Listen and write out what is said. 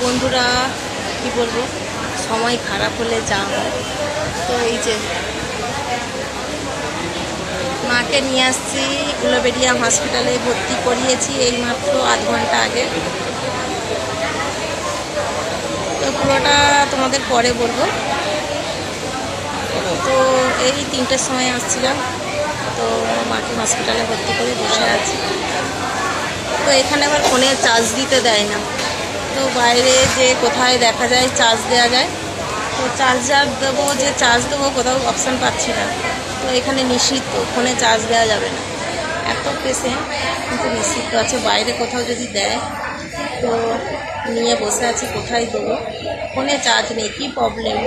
বন্ধুরা কি বলবো, সময় খারাপ হলে যা হয়। তো এই যে মাকে নিয়ে আসছি, উলুবেড়িয়া হসপিটালে ভর্তি করিয়েছি এইমাত্র আধ ঘন্টা আগে। তো পুরোটা তোমাদের পরে বলবো। তো এই 3টের সময় আসছিলাম, তো মাকে হসপিটালে ভর্তি করে বসে আছি। তো এখানে আবার ফোনে চার্জ দিতে দেয় না, তো বাইরে যে কোথায় দেখা যায় চার্জ দেওয়া যায়, তো চার্জার দেবো, যে চার্জ দেবো কোথাও অপশান পাচ্ছি না। তো এখানে নিষিদ্ধ, ফোনে চার্জ দেওয়া যাবে না। এত পেশেন্ট কিন্তু নিষিদ্ধ আছে, বাইরে কোথাও যদি দেয় তো নিয়ে বসে আছি কোথায় দেবো, ফোনে চার্জ নেই, কী প্রবলেম।